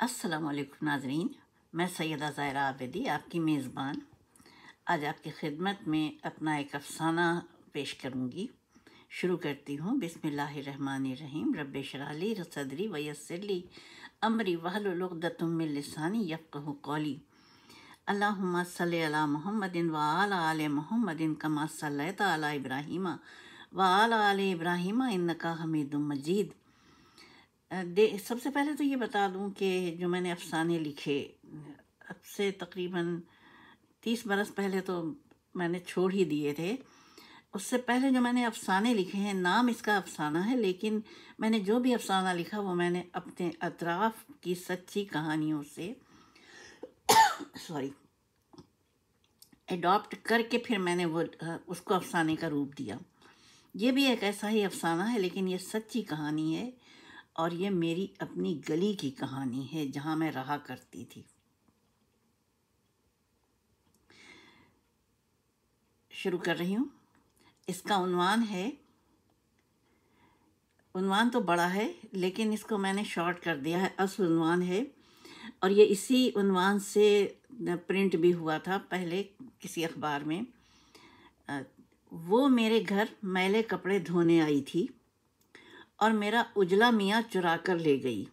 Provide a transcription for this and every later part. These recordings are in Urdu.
السلام علیکم ناظرین، میں سیدہ ظاہرہ عابدی آپ کی میزبان آج آپ کی خدمت میں اپنا ایک افسانہ پیش کروں گی۔ شروع کرتی ہوں۔ بسم اللہ الرحمن الرحیم۔ رب اشرح لی صدری ویسر لی امری واحلل عقدۃ من لسانی یفقہوا قولی۔ اللہم صلی علی محمد وعلی آل محمد کما صلیت علی ابراہیم وعلی آل ابراہیم انک حمید مجید۔ سب سے پہلے تو یہ بتا دوں کہ جو میں نے افسانے لکھے اب سے تقریباً 30 برس پہلے تو میں نے چھوڑ ہی دیے تھے۔ اس سے پہلے جو میں نے افسانے لکھے ہیں، نام اس کا افسانہ ہے، لیکن میں نے جو بھی افسانہ لکھا وہ میں نے اپنے اطراف کی سچی کہانیوں سے اڈاپٹ کر کے پھر میں نے اس کو افسانے کا روپ دیا۔ یہ بھی ایک ایسا ہی افسانہ ہے، لیکن یہ سچی کہانی ہے اور یہ میری اپنی گلی کی کہانی ہے جہاں میں رہا کرتی تھی۔ شروع کر رہی ہوں۔ اس کا عنوان تو بڑا ہے، لیکن اس کو میں نے شارٹ کر دیا ہے۔ اصل عنوان ہے اور یہ اسی عنوان سے پرنٹ بھی ہوا تھا پہلے کسی اخبار میں۔ وہ میرے گھر میلے کپڑے دھونے آئی تھی اور میرا اجلا میاں چرا کر لے گئی۔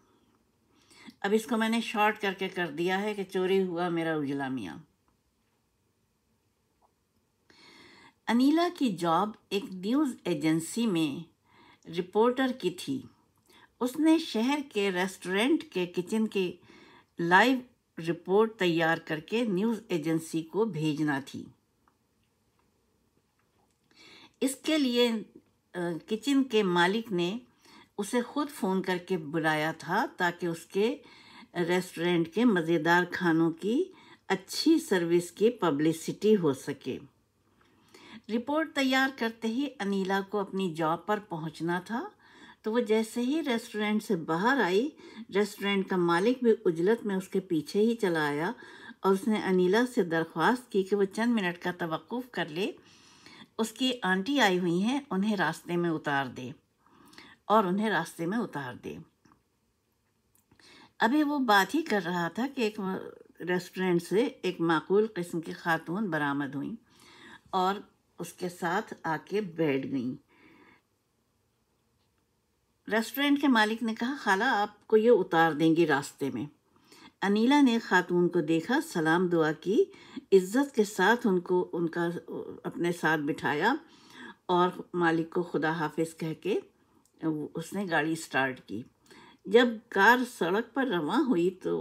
اب اس کو میں نے شارٹ کر کے کر دیا ہے کہ چوری ہوا میرا اجلا میاں۔ انیلا کی جاب ایک نیوز ایجنسی میں رپورٹر کی تھی۔ اس نے شہر کے ریسٹورنٹ کے کچن کی لائیو رپورٹ تیار کر کے نیوز ایجنسی کو بھیجنا تھی۔ اس کے لیے کچن کے مالک نے اسے خود فون کر کے بلایا تھا تاکہ اس کے ریسٹورنٹ کے مزیدار کھانوں کی اچھی سروس کی پبلسٹی ہو سکے۔ رپورٹ تیار کرتے ہی انیلا کو اپنی جاب پر پہنچنا تھا، تو وہ جیسے ہی ریسٹورنٹ سے باہر آئی، ریسٹورنٹ کا مالک بھی عجلت میں اس کے پیچھے ہی چلا آیا اور اس نے انیلا سے درخواست کی کہ وہ چند منٹ کا توقف کر لے، اس کی آنٹی آئی ہوئی ہیں، انہیں راستے میں اتار دے۔ ابھی وہ بات ہی کر رہا تھا کہ ایک ریسٹورنٹ سے ایک معقول قسم کی خاتون برآمد ہوئیں اور اس کے ساتھ آ کے بیٹھ گئیں۔ ریسٹورنٹ کے مالک نے کہا، خالہ آپ کو یہ اتار دیں گی راستے میں۔ انیلا نے خاتون کو دیکھا، سلام دعا کی، عزت کے ساتھ ان کا اپنے ساتھ بٹھایا اور مالک کو خدا حافظ کہہ کے اس نے گاڑی سٹارٹ کی۔ جب کار سڑک پر رواں ہوئی تو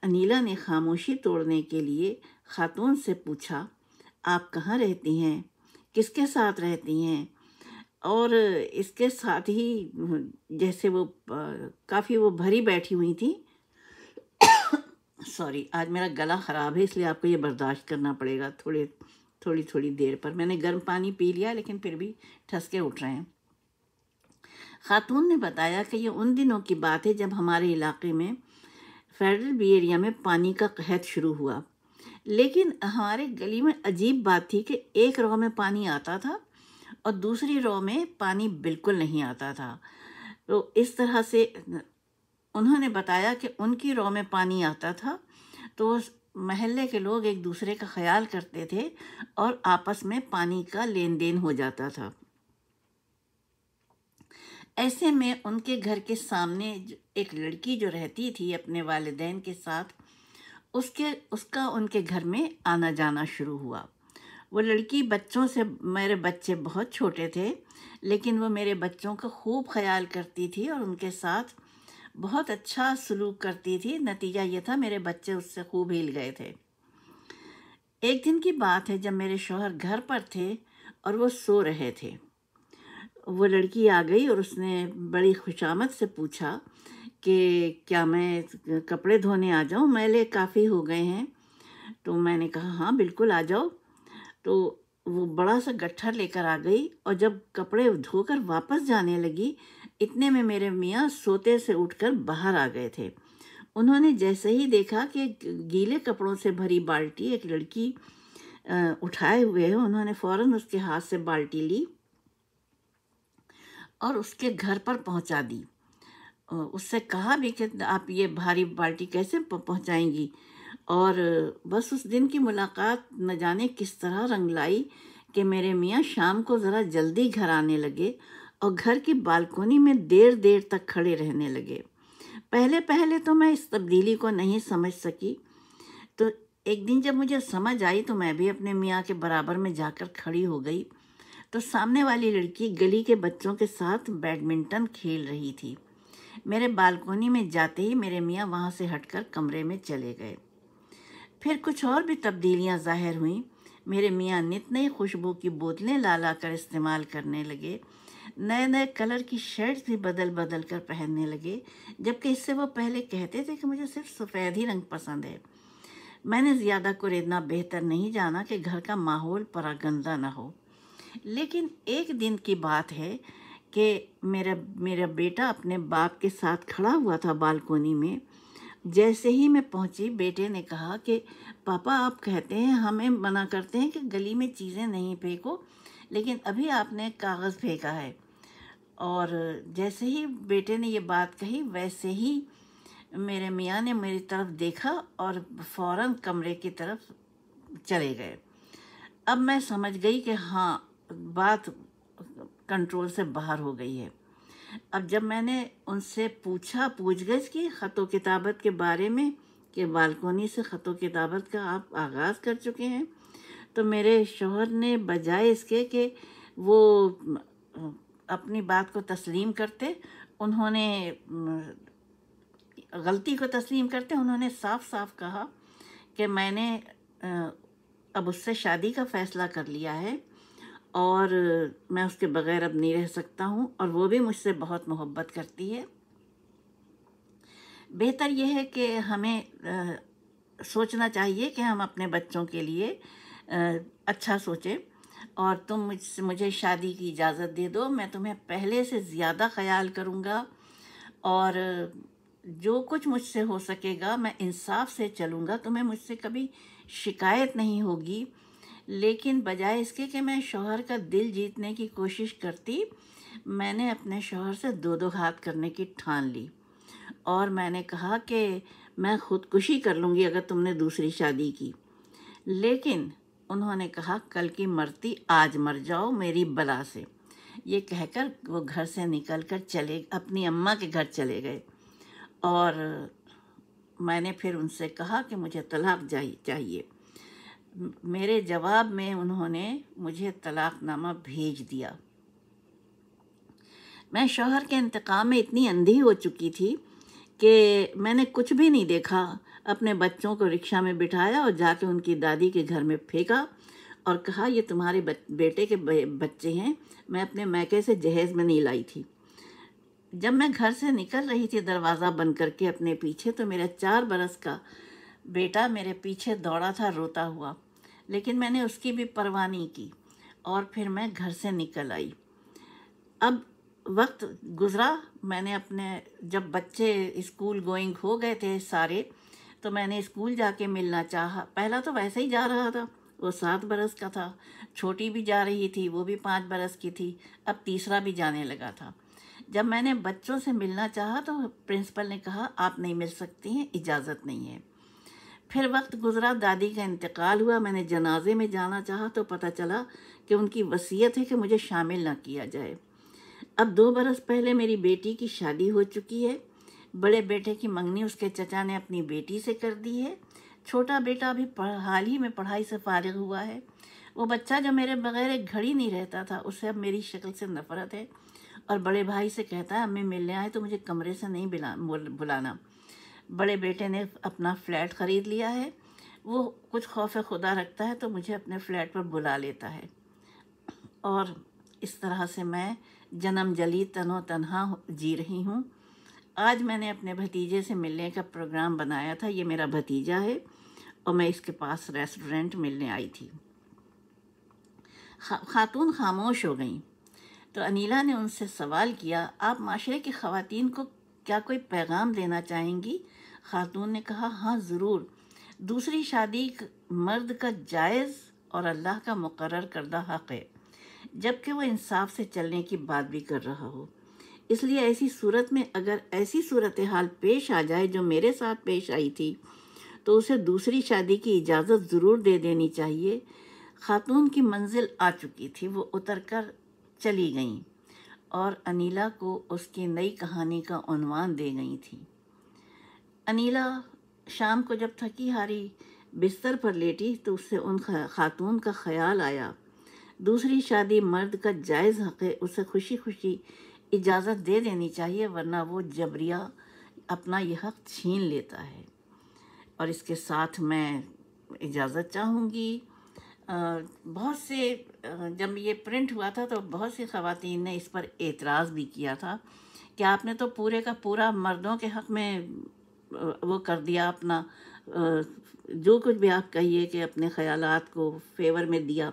انیلا نے خاموشی توڑنے کے لیے خاتون سے پوچھا، آپ کہاں رہتی ہیں؟ کس کے ساتھ رہتی ہیں؟ اور اس کے ساتھ ہی جیسے وہ کافی بھری بیٹھی ہوئی تھی۔ آج میرا گلا خراب ہے، اس لیے آپ کو یہ برداشت کرنا پڑے گا تھوڑی دیر پر۔ میں نے گرم پانی پی لیا لیکن پھر بھی ٹھسکے اٹھ رہے ہیں۔ خاتون نے بتایا کہ یہ ان دنوں کی بات ہے جب ہمارے علاقے میں فیڈرل بی ایریا میں پانی کا قحط شروع ہوا، لیکن ہمارے گلی میں عجیب بات تھی کہ ایک رو میں پانی آتا تھا اور دوسری رو میں پانی بالکل نہیں آتا تھا۔ تو اس طرح سے انہوں نے بتایا کہ ان کی رو میں پانی آتا تھا تو محلے کے لوگ ایک دوسرے کا خیال کرتے تھے اور آپس میں پانی کا لین دین ہو جاتا تھا۔ ایسے میں ان کے گھر کے سامنے ایک لڑکی جو رہتی تھی اپنے والدین کے ساتھ، اس کا ان کے گھر میں آنا جانا شروع ہوا۔ وہ لڑکی بچوں سے، میرے بچے بہت چھوٹے تھے لیکن وہ میرے بچوں کا خوب خیال کرتی تھی اور ان کے ساتھ بہت اچھا سلوک کرتی تھی۔ نتیجہ یہ تھا میرے بچے اس سے خوب ہل گئے تھے۔ ایک دن کی بات ہے جب میرے شوہر گھر پر تھے اور وہ سو رہے تھے، وہ لڑکی آ گئی اور اس نے بڑی خوشامد سے پوچھا کہ کیا میں کپڑے دھونے آ جاؤں؟ میلے کافی ہو گئے ہیں۔ تو میں نے کہا ہاں بالکل آ جاؤ۔ تو وہ بڑا سا گٹھر لے کر آ گئی اور جب کپڑے دھو کر واپس جانے لگی، اتنے میں میرے میاں سوتے سے اٹھ کر باہر آ گئے تھے۔ انہوں نے جیسے ہی دیکھا کہ گیلے کپڑوں سے بھری بالٹی ایک لڑکی اٹھائے ہوئے ہے، انہوں نے فوراً اس کے ہاتھ سے بالٹی لی اور اس کے گھر پر پہنچا دی۔ اس سے کہا بھی کہ آپ یہ بھاری بالٹی کیسے پہنچائیں گی، اور بس اس دن کی ملاقات نہ جانے کس طرح رنگ لائی کہ میرے میاں شام کو ذرا جلدی گھر آنے لگے اور گھر کی بالکونی میں دیر دیر تک کھڑے رہنے لگے۔ پہلے پہلے تو میں اس تبدیلی کو نہیں سمجھ سکی، تو ایک دن جب مجھے سمجھ آئی تو میں بھی اپنے میاں کے برابر میں جا کر کھڑی ہو گئی، تو سامنے والی لڑکی گلی کے بچوں کے ساتھ بیڈمنٹن کھیل رہی تھی۔ میرے بالکونی میں جاتے ہی میرے میاں وہاں سے ہٹ کر کمرے میں چلے گئے۔ پھر کچھ اور بھی تبدیلیاں ظاہر ہوئیں۔ میرے میاں نت نئی خوشبو کی بوتلیں لا لا کر استعمال کرنے لگے، نئے نئے کلر کی شرٹس بھی بدل بدل کر پہننے لگے، جبکہ اس سے وہ پہلے کہتے تھے کہ مجھے صرف سفید ہی رنگ پسند ہے۔ میں نے زیادہ کوریدنا بہتر نہیں جانا کہ گھر کا ماحول پراگندہ نہ ہو، لیکن ایک دن کی بات ہے کہ میرا بیٹا اپنے باپ کے ساتھ کھڑا ہوا تھا بالکونی میں۔ جیسے ہی میں پہنچی، بیٹے نے کہا کہ پاپا آپ کہتے ہیں، ہمیں منع کرتے ہیں کہ گلی میں چیزیں نہیں پھینکو، لیکن ابھی آپ نے کاغذ پھینکا ہے۔ اور جیسے ہی بیٹے نے یہ بات کہی، ویسے ہی میرے میاں نے میری طرف دیکھا اور فوراً کمرے کی طرف چلے گئے۔ اب میں سمجھ گئی کہ ہاں، بات کنٹرول سے باہر ہو گئی ہے۔ اب جب میں نے ان سے پوچھ گچھ کی خط و کتابت کے بارے میں کہ بالکونی سے خط و کتابت کا آپ آغاز کر چکے ہیں، تو میرے شوہر نے بجائے اس کے کہ وہ اپنی بات کو تسلیم کرتے، انہوں نے غلطی کو تسلیم کرتے، انہوں نے صاف صاف کہا کہ میں نے اب اس سے شادی کا فیصلہ کر لیا ہے، اور میں اس کے بغیر اب نہیں رہ سکتا ہوں، اور وہ بھی مجھ سے بہت محبت کرتی ہے۔ بہتر یہ ہے کہ ہمیں سوچنا چاہیے کہ ہم اپنے بچوں کے لیے اچھا سوچیں، اور تم مجھے شادی کی اجازت دے دو، میں تمہیں پہلے سے زیادہ خیال کروں گا، اور جو کچھ مجھ سے ہو سکے گا میں انصاف سے چلوں گا، تمہیں مجھ سے کبھی شکایت نہیں ہوگی۔ لیکن بجائے اس کے کہ میں شوہر کا دل جیتنے کی کوشش کرتی، میں نے اپنے شوہر سے دو دو ہاتھ کرنے کی ٹھان لی، اور میں نے کہا کہ میں خودکشی کر لوں گی اگر تم نے دوسری شادی کی۔ لیکن انہوں نے کہا کل کی مرتی آج مر جاؤ میری بلا سے، یہ کہہ کر وہ گھر سے نکل کر اپنی اماں کے گھر چلے گئے، اور میں نے پھر ان سے کہا کہ مجھے طلاق چاہیے۔ میرے جواب میں انہوں نے مجھے طلاق نامہ بھیج دیا۔ میں شوہر کے انتقام میں اتنی اندھی ہو چکی تھی کہ میں نے کچھ بھی نہیں دیکھا، اپنے بچوں کو رکشہ میں بٹھایا اور جا کے ان کی دادی کے گھر میں پھینکا، اور کہا یہ تمہارے بیٹے کے بچے ہیں، میں اپنے میکے سے جہیز میں نہیں لائی تھی۔ جب میں گھر سے نکل رہی تھی دروازہ بند کر کے اپنے پیچھے، تو میرا 4 برس کا بیٹا میرے پیچھے دوڑا تھا روتا ہوا، لیکن میں نے اس کی بھی پرواہ نہیں کی، اور پھر میں گھر سے نکل آئی۔ اب وقت گزرا، میں نے جب بچے اسکول گوئنگ ہو گئے تھے سارے، تو میں نے اسکول جا کے ملنا چاہا۔ پہلا تو ویسے ہی جا رہا تھا، وہ 7 برس کا تھا، چھوٹی بھی جا رہی تھی، وہ بھی 5 برس کی تھی، اب تیسرا بھی جانے لگا تھا۔ جب میں نے بچوں سے ملنا چاہا تو پرنسپل نے کہا آپ نہیں مل سکتی ہیں، اجازت نہیں ہے۔ پھر وقت گزرا، دادی کا انتقال ہوا، میں نے جنازے میں جانا چاہا تو پتہ چلا کہ ان کی وصیت ہے کہ مجھے شامل نہ کیا جائے۔ اب 2 برس پہلے میری بیٹی کی شادی ہو چکی ہے، بڑے بیٹے کی منگنی اس کے چچا نے اپنی بیٹی سے کر دی ہے، چھوٹا بیٹا ابھی حال ہی میں پڑھائی سے فارغ ہوا ہے۔ وہ بچہ جو میرے بغیر ایک گھڑی نہیں رہتا تھا، اسے اب میری شکل سے نفرت ہے، اور بڑے بھائی سے کہتا ہے امی ملنے آئے تو مجھے کمرے سے نہیں بلانا۔ بڑے بیٹے نے اپنا فلیٹ خرید لیا ہے، وہ کچھ خوف خدا رکھتا ہے تو مجھے اپنے فلیٹ پر بلا لیتا ہے، اور اس طرح سے میں جنم جلی تن و تنہا جی رہی ہوں۔ آج میں نے اپنے بھتیجے سے ملنے کا پروگرام بنایا تھا، یہ میرا بھتیجا ہے، اور میں اس کے پاس ریسٹورنٹ ملنے آئی تھی۔ خاتون خاموش ہو گئیں، تو انیلا نے ان سے سوال کیا آپ معاشرے کی خواتین کو کیا کوئی پیغام دینا چاہیں گی؟ خاتون نے کہا ہاں ضرور، دوسری شادی مرد کا جائز اور اللہ کا مقرر کردہ حق ہے، جبکہ وہ انصاف سے چلنے کی بات بھی کر رہا ہو۔ اس لیے ایسی صورت میں اگر ایسی صورتحال پیش آ جائے جو میرے ساتھ پیش آئی تھی تو اسے دوسری شادی کی اجازت ضرور دے دینی چاہیے۔ خاتون کی منزل آ چکی تھی، وہ اتر کر چلی گئیں اور انیلا کو اس کی نئی کہانی کا عنوان دے گئی تھیں۔ انیلا شام کو جب تھکی ہاری بستر پر لیٹی تو اس سے ان خاتون کا خیال آیا، دوسری شادی مرد کا جائز حق ہے، اسے خوشی خوشی اجازت دے دینی چاہیے، ورنہ وہ جبریہ اپنا یہ حق چھین لیتا ہے۔ اور اس کے ساتھ میں اجازت چاہوں گی۔ بہت سے جب یہ پرنٹ ہوا تھا تو بہت سی خواتین نے اس پر اعتراض بھی کیا تھا کہ آپ نے تو پورے کا پورا مردوں کے حق میں وہ کر دیا، اپنا جو کچھ بھی آپ کہیے کہ اپنے خیالات کو فیور میں دیا۔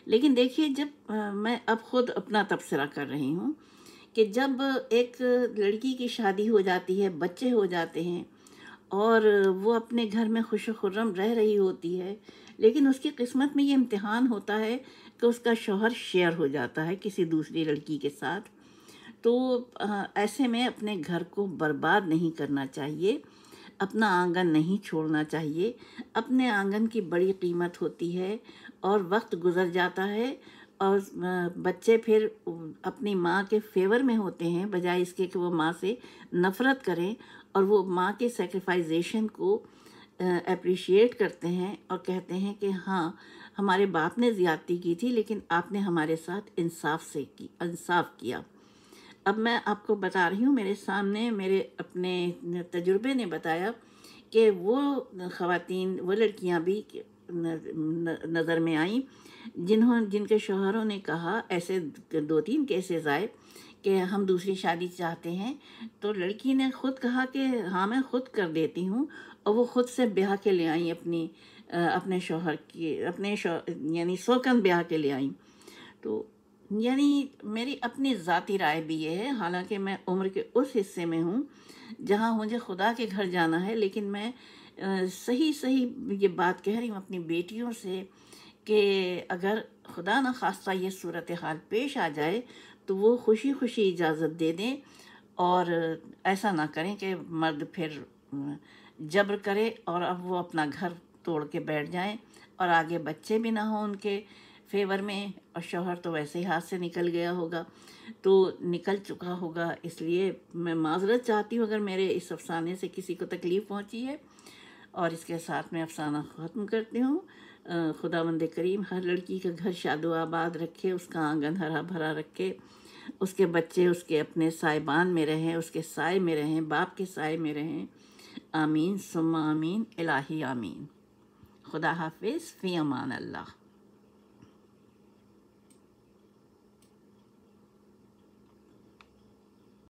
لیکن دیکھیے، جب میں اب خود اپنا تبصرہ کر رہی ہوں کہ جب ایک لڑکی کی شادی ہو جاتی ہے، بچے ہو جاتے ہیں اور وہ اپنے گھر میں خوش و خرم رہ رہی ہوتی ہے، لیکن اس کی قسمت میں یہ امتحان ہوتا ہے کہ اس کا شوہر شیئر ہو جاتا ہے کسی دوسری لڑکی کے ساتھ، تو ایسے میں اپنے گھر کو برباد نہیں کرنا چاہیے، اپنا آنگن نہیں چھوڑنا چاہیے۔ اپنے آنگن کی بڑی قیمت ہوتی ہے اور وقت گزر جاتا ہے اور بچے پھر اپنی ماں کے فیور میں ہوتے ہیں، بجائے اس کے کہ وہ ماں سے نفرت کریں اور وہ ماں کے سیکریفائزیشن کو اپریشیٹ کرتے ہیں اور کہتے ہیں کہ ہاں، ہمارے باپ نے زیادتی کی تھی لیکن آپ نے ہمارے ساتھ انصاف کیا۔ اب میں آپ کو بتا رہی ہوں، میرے سامنے میرے اپنے تجربے نے بتایا کہ وہ خواتین، وہ لڑکیاں بھی نظر میں آئیں جن کے شوہروں نے کہا، ایسے 2-3 کیسز آئے کہ ہم دوسری شادی چاہتے ہیں، تو لڑکی نے خود کہا کہ ہاں میں خود کر دیتی ہوں، اور وہ خود سے بیاہ کے لے آئیں اپنے شوہر کی، یعنی سوکن بیاہ کے لے آئیں۔ تو یعنی میری اپنی ذاتی رائے بھی یہ ہے، حالانکہ میں عمر کے اس حصے میں ہوں جہاں مجھے خدا کے گھر جانا ہے، لیکن میں صحیح یہ بات کہہ رہی ہوں اپنی بیٹیوں سے کہ اگر خدا نخواستہ یہ صورتحال پیش آ جائے تو وہ خوشی خوشی اجازت دے دیں، اور ایسا نہ کریں کہ مرد پھر جبر کرے اور اب وہ اپنا گھر توڑ کے بیٹھ جائیں اور آگے بچے بھی نہ ہوں ان کے فیور میں، اور شوہر تو ویسے ہی ہاتھ سے نکل گیا ہوگا، تو نکل چکا ہوگا۔ اس لیے میں معذرت چاہتی ہوں اگر میرے اس افسانے سے کسی کو تکلیف پہنچی ہے، اور اس کے ساتھ میں افسانہ ختم کرتی ہوں۔ خداوند کریم ہر لڑکی کا گھر شاد و آباد رکھے، اس کا آنگن ہرا بھرا رکھے، اس کے بچے اس کے اپنے سائبان میں رہیں، اس کے سائے میں رہیں، باپ کے سائے میں رہیں۔ آمین ثم آمین، الہی آمین۔ خدا حافظ، فی امان اللہ۔